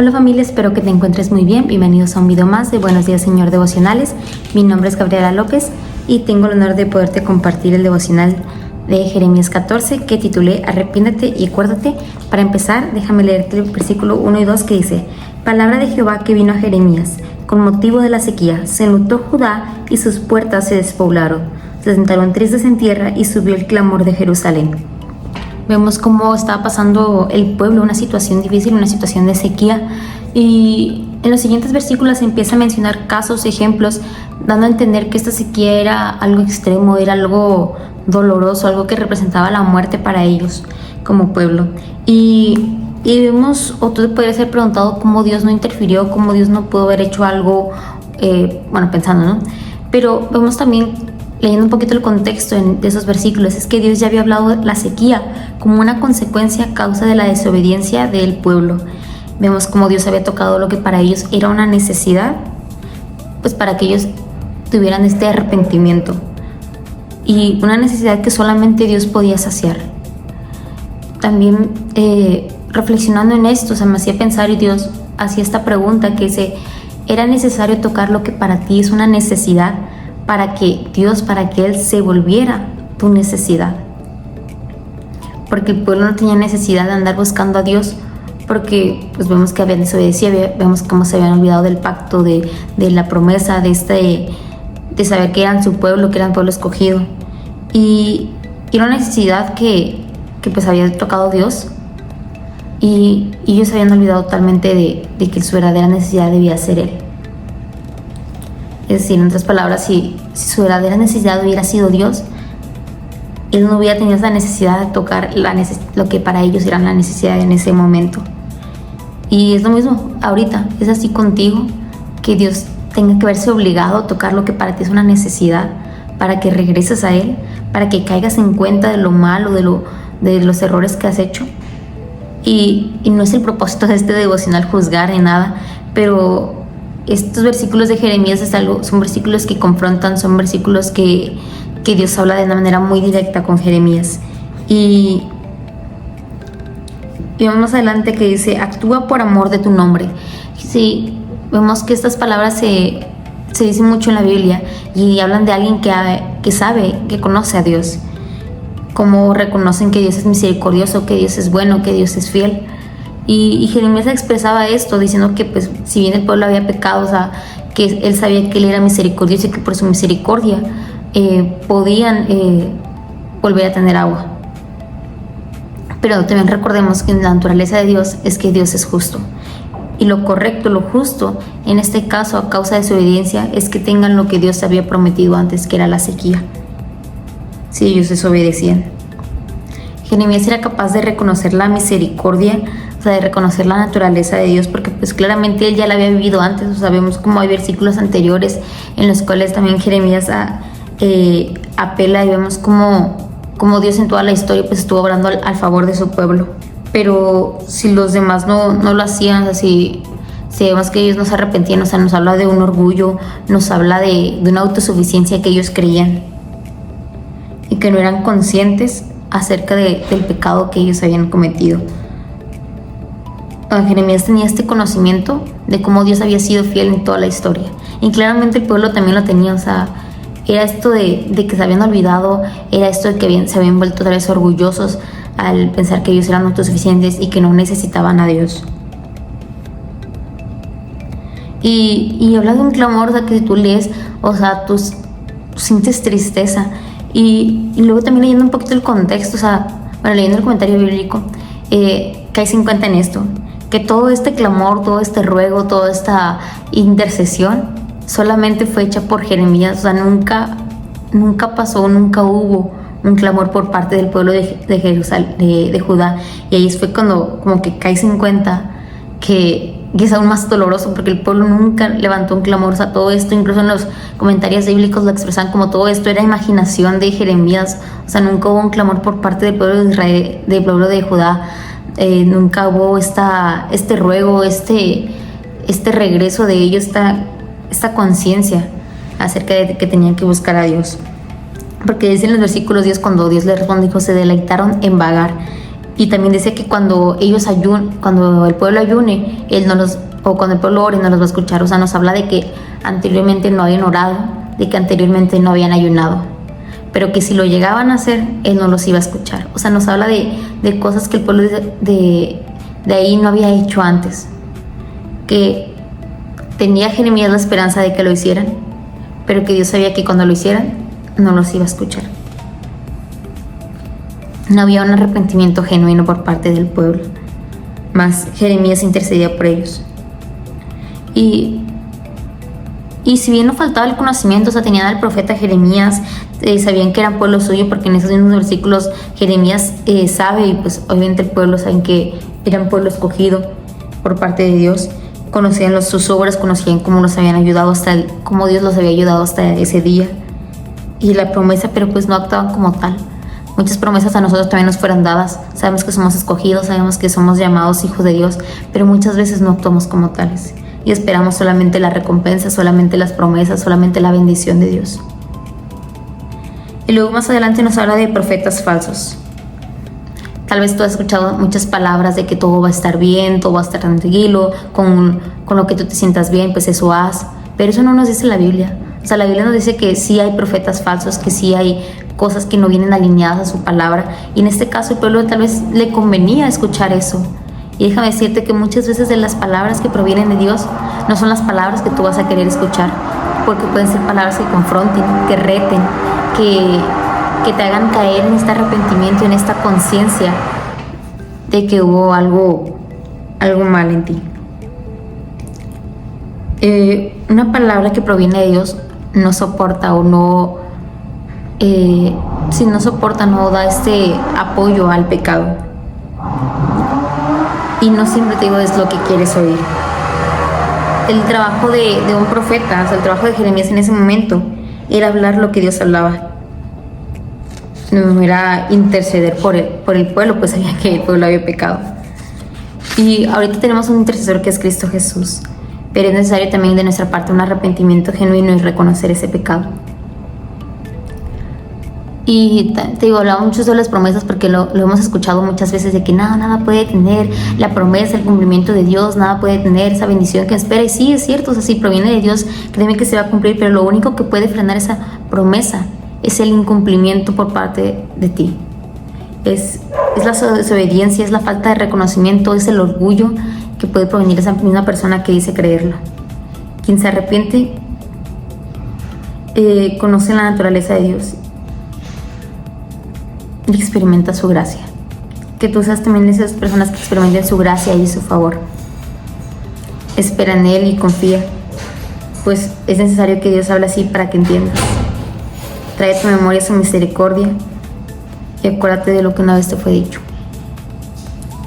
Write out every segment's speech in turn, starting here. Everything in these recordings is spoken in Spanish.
Hola familia, espero que te encuentres muy bien. Bienvenidos a un video más de Buenos Días Señor Devocionales. Mi nombre es Gabriela López y tengo el honor de poderte compartir el devocional de Jeremías 14 que titulé Arrepiéntete y acuérdate. Para empezar, déjame leerte el versículo 1 y 2 que dice: Palabra de Jehová que vino a Jeremías con motivo de la sequía. Se enlutó Judá y sus puertas se despoblaron. Se sentaron tristes en tierra y subió el clamor de Jerusalén. Vemos cómo estaba pasando el pueblo una situación difícil, una situación de sequía, y en los siguientes versículos empieza a mencionar casos, ejemplos, dando a entender que esta sequía era algo extremo, era algo doloroso, algo que representaba la muerte para ellos como pueblo. Y vemos, o tú te podrías haber preguntado cómo Dios no interfirió, cómo Dios no pudo haber hecho algo, pensando, ¿no? Pero vemos también, leyendo un poquito el contexto de esos versículos, es que Dios ya había hablado de la sequía como una consecuencia a causa de la desobediencia del pueblo. Vemos cómo Dios había tocado lo que para ellos era una necesidad, pues para que ellos tuvieran este arrepentimiento, y una necesidad que solamente Dios podía saciar. También reflexionando en esto, me hacía pensar, y Dios hacía esta pregunta que dice: ¿era necesario tocar lo que para ti es una necesidad para que Él se volviera tu necesidad? Porque el pueblo no tenía necesidad de andar buscando a Dios, porque pues vemos que habían desobedecido, vemos cómo se habían olvidado del pacto, de la promesa, de saber que eran su pueblo, que eran pueblo escogido, y era una necesidad que pues había tocado Dios, y ellos se habían olvidado totalmente de que su verdadera necesidad debía ser Él. Es decir, en otras palabras, si su verdadera necesidad hubiera sido Dios, Él no hubiera tenido esa necesidad de tocar lo que para ellos era la necesidad en ese momento. Y es lo mismo ahorita, es así contigo, que Dios tenga que verse obligado a tocar lo que para ti es una necesidad, para que regreses a Él, para que caigas en cuenta de lo malo, de los errores que has hecho. Y no es el propósito de este devocional juzgar ni nada, pero estos versículos de Jeremías son versículos que confrontan, son versículos que Dios habla de una manera muy directa con Jeremías. Y vemos más adelante que dice: actúa por amor de tu nombre. Sí, vemos que estas palabras se dicen mucho en la Biblia y hablan de alguien que sabe, que conoce a Dios. Como reconocen que Dios es misericordioso, que Dios es bueno, que Dios es fiel. Y Jeremías expresaba esto diciendo que pues si bien el pueblo había pecado, que él sabía que Él era misericordioso y que por su misericordia podían volver a tener agua. Pero también recordemos que la naturaleza de Dios es que Dios es justo, y lo correcto, lo justo en este caso a causa de su obediencia es que tengan lo que Dios había prometido antes, que era la sequía, si ellos desobedecían. Jeremías era capaz de reconocer la misericordia, de reconocer la naturaleza de Dios, porque pues claramente él ya la había vivido antes. Sabemos como hay versículos anteriores en los cuales también Jeremías apela, y vemos como Dios en toda la historia pues estuvo obrando al favor de su pueblo. Pero si los demás no lo hacían, si vemos que ellos no se arrepentían, nos habla de un orgullo, nos habla de una autosuficiencia que ellos creían y que no eran conscientes acerca del pecado que ellos habían cometido. Jeremías tenía este conocimiento de cómo Dios había sido fiel en toda la historia, y claramente el pueblo también lo tenía. Era esto de que se habían olvidado, era esto de que se habían vuelto otra vez orgullosos al pensar que ellos eran autosuficientes y que no necesitaban a Dios. Y habla de un clamor, que si tú lees, tú sientes tristeza. Y luego también leyendo un poquito el contexto, leyendo el comentario bíblico, caes en cuenta en esto, que todo este clamor, todo este ruego, toda esta intercesión solamente fue hecha por Jeremías. Nunca pasó, nunca hubo un clamor por parte del pueblo de Jerusalén, de Judá. Y ahí fue cuando como que caes en cuenta que es aún más doloroso, porque el pueblo nunca levantó un clamor. Todo esto, incluso en los comentarios bíblicos lo expresan como todo esto era imaginación de Jeremías. Nunca hubo un clamor por parte del pueblo de Israel, del pueblo de Judá. Nunca hubo este ruego, este regreso de ellos, esta conciencia acerca de que tenían que buscar a Dios. Porque dice en los versículos 10, cuando Dios le respondió, dijo: se deleitaron en vagar. Y también dice que cuando el pueblo ayune, o cuando el pueblo ore, no los va a escuchar. O sea, nos habla de que anteriormente no habían orado, de que anteriormente no habían ayunado, pero que si lo llegaban a hacer, Él no los iba a escuchar. O sea, nos habla de cosas que el pueblo de ahí no había hecho antes, que tenía Jeremías la esperanza de que lo hicieran, pero que Dios sabía que cuando lo hicieran, no los iba a escuchar. No había un arrepentimiento genuino por parte del pueblo, más Jeremías intercedía por ellos. Y si bien no faltaba el conocimiento, o sea, tenían al profeta Jeremías, sabían que eran pueblo suyo, porque en esos mismos versículos Jeremías sabe, y pues obviamente el pueblo saben que eran pueblo escogido por parte de Dios. Conocían sus obras, conocían cómo los habían ayudado cómo Dios los había ayudado hasta ese día y la promesa, pero pues no actuaban como tal. Muchas promesas a nosotros también nos fueron dadas. Sabemos que somos escogidos, sabemos que somos llamados hijos de Dios, pero muchas veces no actuamos como tales y esperamos solamente la recompensa, solamente las promesas, solamente la bendición de Dios. Y luego más adelante nos habla de profetas falsos. Tal vez tú has escuchado muchas palabras de que todo va a estar bien, todo va a estar tranquilo, con lo que tú te sientas bien, pues eso haz. Pero eso no nos dice la Biblia. O sea, la Biblia nos dice que sí hay profetas falsos, que sí hay cosas que no vienen alineadas a su palabra. Y en este caso el pueblo tal vez le convenía escuchar eso. Y déjame decirte que muchas veces de las palabras que provienen de Dios no son las palabras que tú vas a querer escuchar, porque pueden ser palabras que confronten, que reten, que te hagan caer en este arrepentimiento, en esta conciencia de que hubo algo mal en ti. Una palabra que proviene de Dios no soporta o no, si no soporta, no da este apoyo al pecado. Y no siempre te digo es lo que quieres oír. El trabajo de un profeta, o sea, el trabajo de Jeremías en ese momento, era hablar lo que Dios hablaba. No era interceder por el pueblo, pues sabía que el pueblo había pecado. Y ahorita tenemos un intercesor que es Cristo Jesús, pero es necesario también de nuestra parte un arrepentimiento genuino y reconocer ese pecado. Y te digo, hablaba mucho de las promesas porque lo hemos escuchado muchas veces, de que nada puede tener la promesa, el cumplimiento de Dios, nada puede tener esa bendición que espera. Y sí, es cierto, o sea, si proviene de Dios, créeme que se va a cumplir, pero lo único que puede frenar esa promesa es el incumplimiento por parte de ti. Es la desobediencia, es la falta de reconocimiento, es el orgullo que puede provenir de esa misma persona que dice creerlo. Quien se arrepiente conoce la naturaleza de Dios y experimenta su gracia. Que tú seas también de esas personas que experimenten su gracia y su favor. Espera en Él y confía, pues es necesario que Dios hable así para que entiendas. Trae a tu memoria su misericordia y acuérdate de lo que una vez te fue dicho.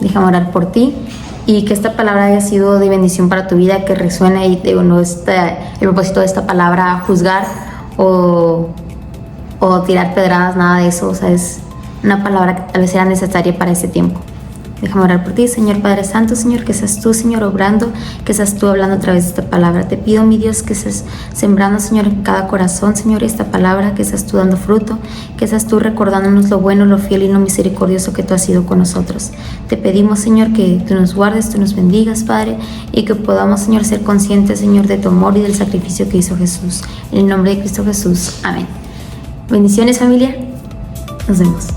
Déjame orar por ti y que esta palabra haya sido de bendición para tu vida, que resuene. Y no está el propósito de esta palabra juzgar o tirar pedradas, nada de eso. O sea, es una palabra que tal vez sea necesaria para ese tiempo. Déjame orar por ti, Señor Padre Santo, Señor, que seas tú, Señor, obrando, que seas tú hablando a través de esta palabra. Te pido, mi Dios, que seas sembrando, Señor, en cada corazón, Señor, esta palabra, que seas tú dando fruto, que seas tú recordándonos lo bueno, lo fiel y lo misericordioso que tú has sido con nosotros. Te pedimos, Señor, que tú nos guardes, tú nos bendigas, Padre, y que podamos, Señor, ser conscientes, Señor, de tu amor y del sacrificio que hizo Jesús. En el nombre de Cristo Jesús. Amén. Bendiciones, familia. Nos vemos.